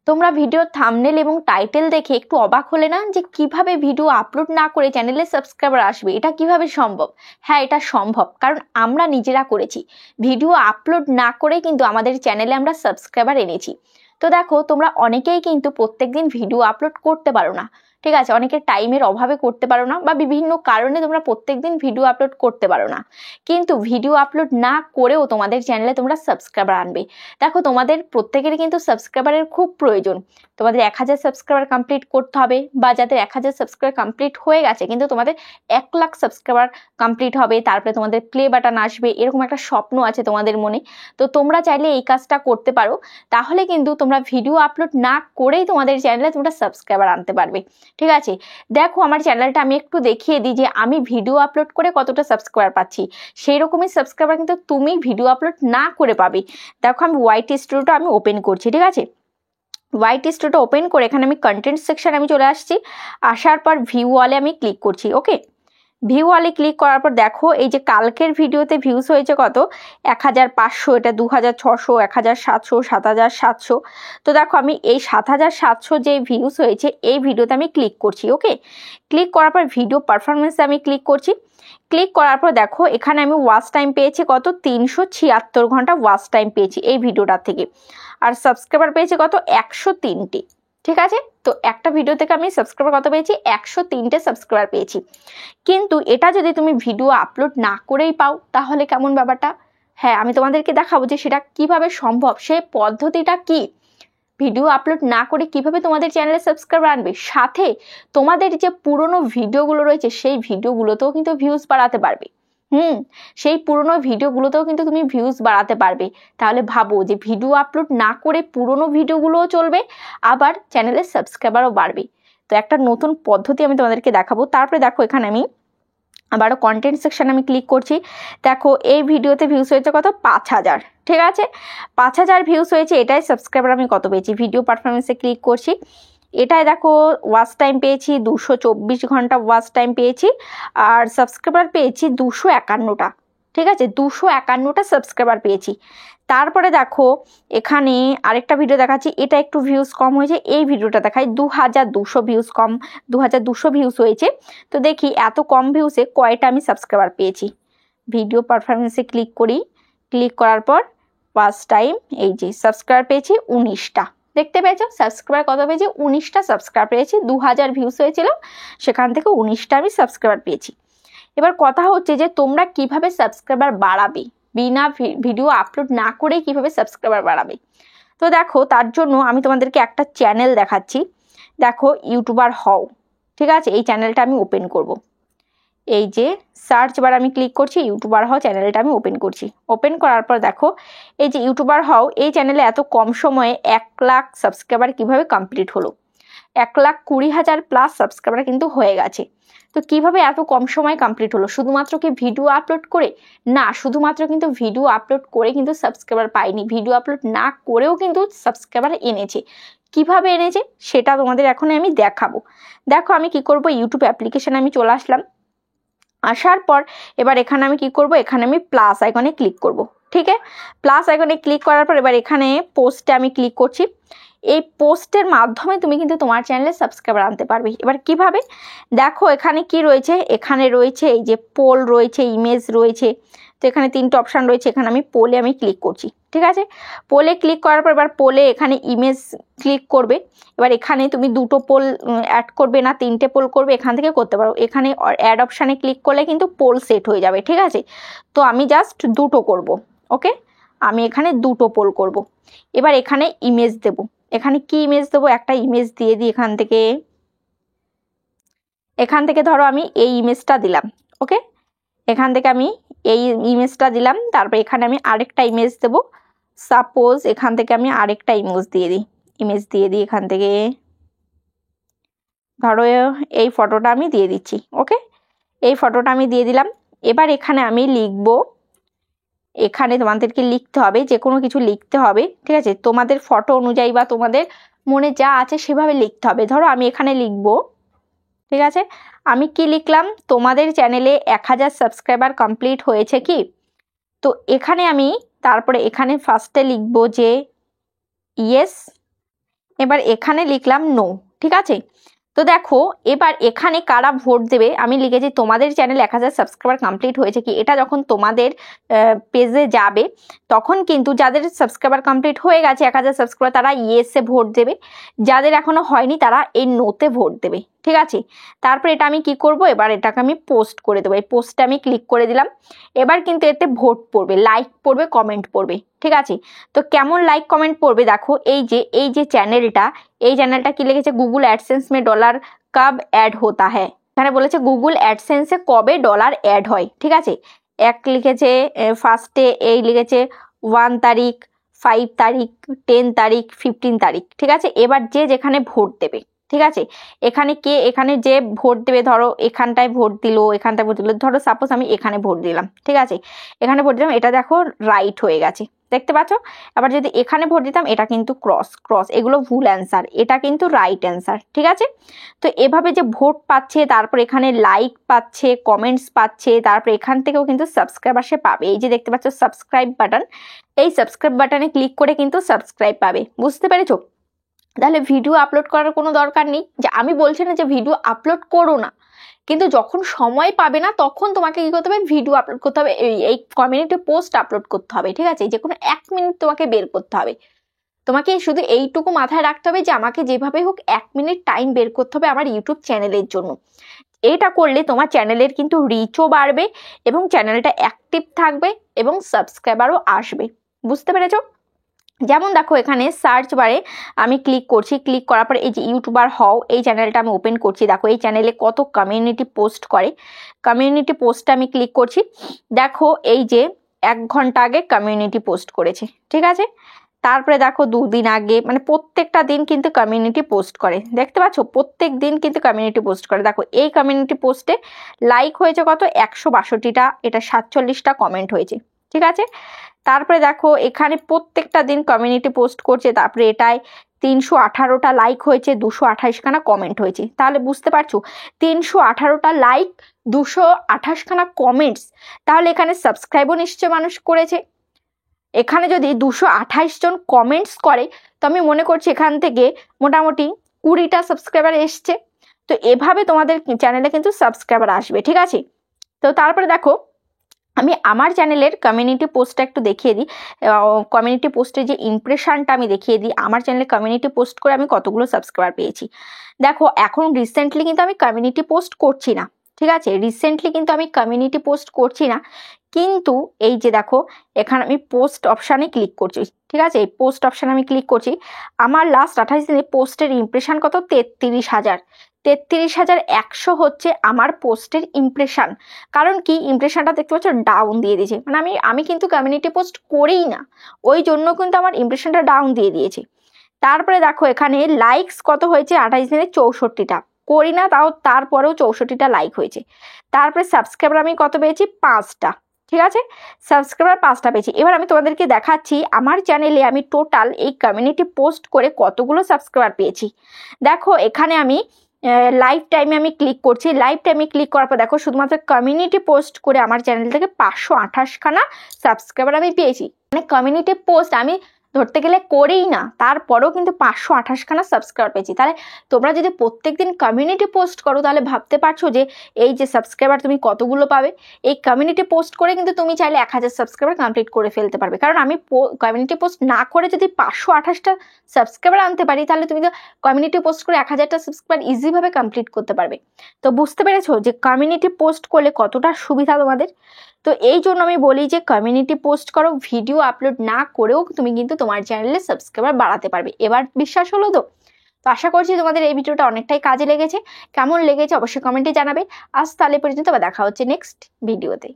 তোমরা ভিডিওর থাম্বনেল এবং টাইটেল দেখে একটু অবাক হলে না যে কিভাবে ভিডিও আপলোড না করে চ্যানেলে সাবস্ক্রাইবার আসবে, এটা কিভাবে সম্ভব? হ্যাঁ, এটা সম্ভব, কারণ আমরা নিজেরা করেছি। ভিডিও আপলোড না করে কিন্তু আমাদের চ্যানেলে আমরা সাবস্ক্রাইবার এনেছি। তো দেখো, তোমরা অনেকেই কিন্তু প্রত্যেকদিন ভিডিও আপলোড করতে পারো না, ঠিক আছে, অনেকের টাইমের অভাবে করতে পারো না, বা বিভিন্ন কারণে তোমরা প্রত্যেকদিন ভিডিও আপলোড করতে পারো না, কিন্তু ভিডিও আপলোড না করেও তোমাদের চ্যানেলে তোমরা সাবস্ক্রাইবার আনবে। দেখো, তোমাদের প্রত্যেকেরই কিন্তু সাবস্ক্রাইবারের খুব প্রয়োজন। তোমাদের 1000 সাবস্ক্রাইবার কমপ্লিট করতে হবে, বা যাদের 1000 সাবস্ক্রাইবার কমপ্লিট হয়ে গেছে কিন্তু তোমাদের 1 লাখ সাবস্ক্রাইবার কমপ্লিট হবে, তারপরে তোমাদের প্লে বাটন আসবে, এরকম একটা স্বপ্ন আছে তোমাদের মনে। তো তোমরা চাইলে এই কাজটা করতে পারো, তাহলে কিন্তু তোমরা ভিডিও আপলোড না করেই তোমাদের চ্যানেলে তোমরা সাবস্ক্রাইবার আনতে পারবে। ঠিক আছে, দেখো আমার চ্যানেলটা আমি একটু দেখিয়ে দিই যে আমি ভিডিও আপলোড করে কতটা সাবস্ক্রাইবার পাচ্ছি। সেই রকমই সাবস্ক্রাইবার কিন্তু তুমি ভিডিও আপলোড না করে পাবে। দেখো, আমি ওয়াইটি স্টুডিওটা আমি ওপেন করছি, ঠিক আছে। ওয়াইটি স্টুডিওটা ওপেন করে এখানে আমি কন্টেন্ট সেকশন আমি চলে আসছি। আসার পর ভিউ ওয়ালে আমি ক্লিক করছি। ওকে, ভিউ ওয়ালে ক্লিক করার পর দেখো, এই যে কালকের ভিডিওতে ভিউজ হয়েছে কত, 1500, এটা 2600, 1700, 7700। তো দেখো, আমি এই 7700 যে ভিউজ হয়েছে এই ভিডিওতে আমি ক্লিক করছি। ওকে, ক্লিক করার পর ভিডিও পারফরমেন্সে আমি ক্লিক করছি। ক্লিক করার পর দেখো, এখানে আমি ওয়াচ টাইম পেয়েছি কত, 376 ঘন্টা ওয়াচ টাইম পেয়েছি এই ভিডিওটার থেকে। আর সাবস্ক্রাইবার পেয়েছি কত, 103টি। ঠিক আছে, তো একটা ভিডিও থেকে আমি সাবস্ক্রাইবার কত পেয়েছি, 103টে সাবস্ক্রাইবার পেয়েছি। কিন্তু এটা যদি তুমি ভিডিও আপলোড না করেই পাও, তাহলে কেমন ব্যাপারটা? হ্যাঁ, আমি তোমাদেরকে দেখাবো যে সেটা কিভাবে সম্ভব, সেই পদ্ধতিটা কি। ভিডিও আপলোড না করে কিভাবে তোমাদের চ্যানেলে সাবস্ক্রাইবার আনবে, সাথে তোমাদের যে পুরনো ভিডিওগুলো রয়েছে সেই ভিডিওগুলোতেও কিন্তু ভিউজ বাড়াতে পারবে। সেই পুরনো ভিডিওগুলোতেও কিন্তু তুমি ভিউজ বাড়াতে পারবে। তাহলে ভাবো যে ভিডিও আপলোড না করে পুরনো ভিডিওগুলোও চলবে, আবার চ্যানেলে সাবস্ক্রাইবারও বাড়বে। তো একটা নতুন পদ্ধতি আমি তোমাদেরকে দেখাবো। তারপরে দেখো, এখানে আমি আবারও কন্টেন্ট সেকশন আমি ক্লিক করছি। দেখো, এই ভিডিওতে ভিউজ হয়েছে কত, 5000। ঠিক আছে, 5000 ভিউজ হয়েছে। এটাই সাবস্ক্রাইবার আমি কত পেয়েছি, ভিডিও পারফরমেন্সে ক্লিক করছি। এটাই দেখো, ওয়াচ টাইম পেয়েছি 224 ঘন্টা ওয়াচ টাইম পেয়েছি, আর সাবস্ক্রাইবার পেয়েছি 251টা। ঠিক আছে, 251টা সাবস্ক্রাইবার পেয়েছি। তারপরে দেখো, এখানে আরেকটা ভিডিও দেখাচ্ছি, এটা একটু ভিউজ কম হয়েছে। এই ভিডিওটা দেখাই, 2200 ভিউজ কম, 2200 ভিউজ হয়েছে। তো দেখি এত কম ভিউজে কয়টা আমি সাবস্ক্রাইবার পেয়েছি। ভিডিও পারফরমেন্সে ক্লিক করি। ক্লিক করার পর ওয়াচ টাইম, এই যে সাবস্ক্রাইবার পেয়েছি 19টা। দেখতে পেয়েছো সাবস্ক্রাইবার কত পেয়েছি, 19টা সাবস্ক্রাইবার পেয়েছি। 2000 ভিউজ হয়েছিল, সেখান থেকে 19টা আমি সাবস্ক্রাইবার পেয়েছি। এবার কথা হচ্ছে যে তোমরা কিভাবে সাবস্ক্রাইবার বাড়াবে, বিনা ভিডিও আপলোড না করে কিভাবে সাবস্ক্রাইবার বাড়াবে। তো দেখো, তার জন্য আমি তোমাদেরকে একটা চ্যানেল দেখাচ্ছি। দেখো, ইউটিউবার হও। ঠিক আছে, এই চ্যানেলটা আমি ওপেন করব। এই যে সার্চ বার আমি ক্লিক করছি, ইউটিউবার হও চ্যানেলটা আমি ওপেন করছি। ওপেন করার পর দেখো, এই যে ইউটিউবার হও, এই চ্যানেলে এত কম সময়ে 1 লাখ সাবস্ক্রাইবার কিভাবে কমপ্লিট হলো। 1,20,000 প্লাস সাবস্ক্রাইবার কিন্তু হয়ে গেছে। তো কিভাবে এত কম সময় কমপ্লিট হলো, শুধুমাত্র কি ভিডিও আপলোড করে? না, শুধুমাত্র কিন্তু ভিডিও আপলোড করে কিন্তু সাবস্ক্রাইবার পাইনি, ভিডিও আপলোড না করেও কিন্তু সাবস্ক্রাইবার এনেছে। কিভাবে এনেছে সেটা তোমাদের এখন আমি দেখাবো। দেখো, আমি কি করব, ইউটিউব অ্যাপ্লিকেশন আমি চলে আসলাম। আসার পর এবার এখানে আমি কি করব, এখানে আমি প্লাস আইকনে ক্লিক করব। ঠিক আছে, প্লাস আইকনে ক্লিক করার পর এবার এখানে পোস্টে আমি ক্লিক করছি। এই পোস্টের মাধ্যমে তুমি কিন্তু তোমার চ্যানেলে সাবস্ক্রাইবার আনতে পারবে। এবার কিভাবে, দেখো এখানে কি রয়েছে, এখানে রয়েছে এই যে পোল রয়েছে, ইমেজ রয়েছে। তো এখানে 3টে অপশান রয়েছে, এখানে আমি পোলে আমি ক্লিক করছি। ঠিক আছে, পোলে ক্লিক করার পর এবার পোলে এখানে ইমেজ ক্লিক করবে। এবার এখানে তুমি 2টো পোল অ্যাড করবে না 3টে পোল করবে, এখান থেকে করতে পারো। এখানে অ্যাড অপশানে ক্লিক করলে কিন্তু পোল সেট হয়ে যাবে। ঠিক আছে, তো আমি জাস্ট 2টো করব। ওকে, আমি এখানে 2টো পোল করব। এবার এখানে ইমেজ দেব। এখানে কি ইমেজ দেবো, একটা ইমেজ দিয়ে দিই এখান থেকে ধরো আমি এই ইমেজটা দিলাম। ওকে, এখান থেকে আমি এই ইমেজটা দিলাম। তারপর এখানে আমি আরেকটা ইমেজ দেব। সাপোজ এখান থেকে আমি আরেকটা ইমেজ দিয়ে দিই এখান থেকে ধরো এই ফটোটা আমি দিয়ে দিচ্ছি। ওকে, এই ফটোটা আমি দিয়ে দিলাম। এবার এখানে আমি লিখব, এখানে তোমাদেরকে লিখতে হবে, যে কোনো কিছু লিখতে হবে। ঠিক আছে, তোমাদের ফটো অনুযায়ী বা তোমাদের মনে যা আছে সেভাবে লিখতে হবে। ধরো আমি এখানে লিখব, ঠিক আছে, আমি কি লিখলাম, তোমাদের চ্যানেলে 1000 সাবস্ক্রাইবার কমপ্লিট হয়েছে কি। তো এখানে আমি তারপরে এখানে ফার্স্টে লিখব যে ইয়েস, এবার এখানে লিখলাম নো, ঠিক আছে। তো দেখো এবার এখানে কারা ভোট দেবে, আমি লিখেছি তোমাদের চ্যানেল 1000 সাবস্ক্রাইবার কমপ্লিট হয়েছে কি, এটা যখন তোমাদের পেজে যাবে তখন কিন্তু যাদের সাবস্ক্রাইবার কমপ্লিট হয়ে গেছে 1000 সাবস্ক্রাইবার তারা ইয়েসে ভোট দেবে, যাদের এখনো হয়নি তারা এই নোতে ভোট দেবে, ঠিক আছে। তারপর এটা আমি কি করব, এবার এটাকে আমি পোস্ট করে দেবো, এই পোস্টে আমি ক্লিক করে দিলাম। এবার কিন্তু এতে ভোট পড়বে, লাইক পড়বে, কমেন্ট পড়বে, ঠিক আছে। তো কেমন লাইক কমেন্ট পড়বে দেখো, এই যে চ্যানেলটা কি লিখেছে, গুগল অ্যাডসেন্স মে ডলার কব অ্যাড হোতা হ্যায়, এখানে বলেছে গুগল অ্যাডসেন্সে কবে ডলার অ্যাড হয়, ঠিক আছে। এক লিখেছে ফার্স্টে, এই লিখেছে 1 তারিখ, 5 তারিখ, 10 তারিখ, 15 তারিখ, ঠিক আছে। এবার যে যেখানে ভোট দেবে, ঠিক আছে, এখানে যে ভোট দেবে, ধরো এখানটায় ভোট দিল, এখানটায় ভোট দিল, ধরো সাপোজ আমি এখানে ভোট দিলাম, ঠিক আছে, এখানে ভোট দিলাম, এটা দেখো রাইট হয়ে গেছে, দেখতে পাচ্ছ। আবার যদি এখানে ভোট দিতাম এটা কিন্তু ক্রস, এগুলো ভুল অ্যান্সার, এটা কিন্তু রাইট অ্যান্সার, ঠিক আছে। তো এভাবে যে ভোট পাচ্ছে, তারপর এখানে লাইক পাচ্ছে, কমেন্টস পাচ্ছে, তারপর এখান থেকেও কিন্তু সাবস্ক্রাইবার সে পাবে, এই যে দেখতে পাচ্ছ সাবস্ক্রাইব বাটন, এই সাবস্ক্রাইব বাটনে ক্লিক করে কিন্তু সাবস্ক্রাইব পাবে, বুঝতে পেরেছো। তাহলে ভিডিও আপলোড করার কোনো দরকার নেই, যে আমি বলছি না যে ভিডিও আপলোড করো না, কিন্তু যখন সময় পাবে না তখন তোমাকে কি করতে হবে, ভিডিও আপলোড করতে হবে, এই কমিউনিটি পোস্ট আপলোড করতে হবে, ঠিক আছে। যে কোনো 1 মিনিট তোমাকে বের করতে হবে, তোমাকে শুধু এইটুকু মাথায় রাখতে হবে যে আমাকে যেভাবে হোক 1 মিনিট টাইম বের করতে হবে আমার ইউটিউব চ্যানেলের জন্য। এটা করলে তোমার চ্যানেলের কিন্তু রিচও বাড়বে এবং চ্যানেলটা অ্যাক্টিভ থাকবে এবং সাবস্ক্রাইবারও আসবে, বুঝতে পেরেছো। যেমন দেখো এখানে সার্চ বারে আমি ক্লিক করছি, ক্লিক করার পর এই যে ইউটিউবার হও, এই চ্যানেলটা আমি ওপেন করছি, দেখো এই চ্যানেলে কত কমিউনিটি পোস্ট করে, কমিউনিটি পোস্টে আমি ক্লিক করছি, দেখো এই যে 1 ঘন্টা আগে কমিউনিটি পোস্ট করেছে, ঠিক আছে। তারপরে দেখো 2 দিন আগে, মানে প্রত্যেকটা দিন কিন্তু কমিউনিটি পোস্ট করে, দেখতে পাচ্ছ প্রত্যেক দিন কিন্তু কমিউনিটি পোস্ট করে। দেখো এই কমিউনিটি পোস্টে লাইক হয়েছে কত, 162টা, এটা 47টা কমেন্ট হয়েছে, ঠিক আছে। তারপরে দেখো এখানে প্রত্যেকটা দিন কমিউনিটি পোস্ট করছে, তারপরে এটায় 318টা লাইক হয়েছে, 228খানা কমেন্ট হয়েছে, তাহলে বুঝতে পারছো 318টা লাইক, 228খানা কমেন্টস, তাহলে এখানে সাবস্ক্রাইবও নিশ্চয় মানুষ করেছে। এখানে যদি 228 জন কমেন্টস করে তো আমি মনে করছি এখান থেকে মোটামুটি 20টা সাবস্ক্রাইবার এসছে। তো এভাবে তোমাদের চ্যানেলে কিন্তু সাবস্ক্রাইবার আসবে, ঠিক আছে। তো তারপরে দেখো আমি আমার চ্যানেলের কমিউনিটি পোস্টটা একটু দেখিয়ে দিই, কমিউনিটি পোস্টের যে ইমপ্রেশনটা আমি দেখিয়ে দিই, আমার চ্যানেলে কমিউনিটি পোস্ট করে আমি কতগুলো সাবস্ক্রাইবার পেয়েছি। দেখো এখন রিসেন্টলি কিন্তু আমি কমিউনিটি পোস্ট করছি না, ঠিক আছে, রিসেন্টলি কিন্তু আমি কমিউনিটি পোস্ট করছি না, কিন্তু এই যে দেখো এখানে আমি পোস্ট অপশানে ক্লিক করছি, ঠিক আছে, এই পোস্ট অপশানে আমি ক্লিক করছি, আমার লাস্ট 28 দিনে পোস্টের ইমপ্রেশন কত, 33,100 হচ্ছে আমার পোস্টের ইমপ্রেশন। কারণ কি ইমপ্রেশনটা দেখতে পাচ্ছ ডাউন দিয়ে দিয়েছে, মানে আমি কিন্তু কমিউনিটি পোস্ট করেই না, ওই জন্য কিন্তু আমার ইমপ্রেশনটা ডাউন দিয়ে দিয়েছে। তারপরে দেখো এখানে লাইকস কত হয়েছে, 28 দিনে 64টা, করি না তাও তারপরেও 64টা লাইক হয়েছে। তারপরে সাবস্ক্রাইবার আমি কত পেয়েছি, 5টা, ঠিক আছে, সাবস্ক্রাইবার 5টা পেয়েছি। এবার আমি তোমাদেরকে দেখাচ্ছি আমার চ্যানেলে আমি টোটাল এই কমিউনিটি পোস্ট করে কতগুলো সাবস্ক্রাইবার পেয়েছি। দেখো এখানে আমি লাইভ টাইমে আমি ক্লিক করছি, লাইভ টাইমে ক্লিক করার পর দেখো শুধুমাত্র কমিউনিটি পোস্ট করে আমার চ্যানেল থেকে 528খানা সাবস্ক্রাইবার আমি পেয়েছি, মানে কমিউনিটি পোস্ট আমি ধরতে গেলে করেই না, তারপরেও কিন্তু 528খানা সাবস্ক্রাইবার পেয়েছি। তাহলে তোমরা যদি প্রত্যেকদিন কমিউনিটি পোস্ট করো তাহলে ভাবতে পারছো যে এই যে সাবস্ক্রাইবার তুমি কতগুলো পাবে। এই কমিউনিটি পোস্ট করে কিন্তু তুমি চাইলে 1000 সাবস্ক্রাইবার কমপ্লিট করে ফেলতে পারবে, কারণ আমি কমিউনিটি পোস্ট না করে যদি 528টা সাবস্ক্রাইবার আনতে পারি তাহলে তুমি তো কমিউনিটি পোস্ট করে 1000টা সাবস্ক্রাইবার ইজিভাবে কমপ্লিট করতে পারবে। তো বুঝতে পেরেছো যে কমিউনিটি পোস্ট করলে কতটা সুবিধা তোমাদের। তো এই জন্য আমি বলি যে কমিউনিটি পোস্ট করো, ভিডিও আপলোড না করেও তুমি কিন্তু তোমার চ্যানেলে সাবস্ক্রাইবার বাড়াতে পারবে। এবার বিশ্বাস হলো তো? তো আশা করছি তোমাদের এই ভিডিওটা অনেকটাই কাজে লেগেছে, কেমন লেগেছে অবশ্যই কমেন্টে জানাবে। আজ তাহলে পর্যন্ত আবার দেখা হচ্ছে নেক্সট ভিডিওতে।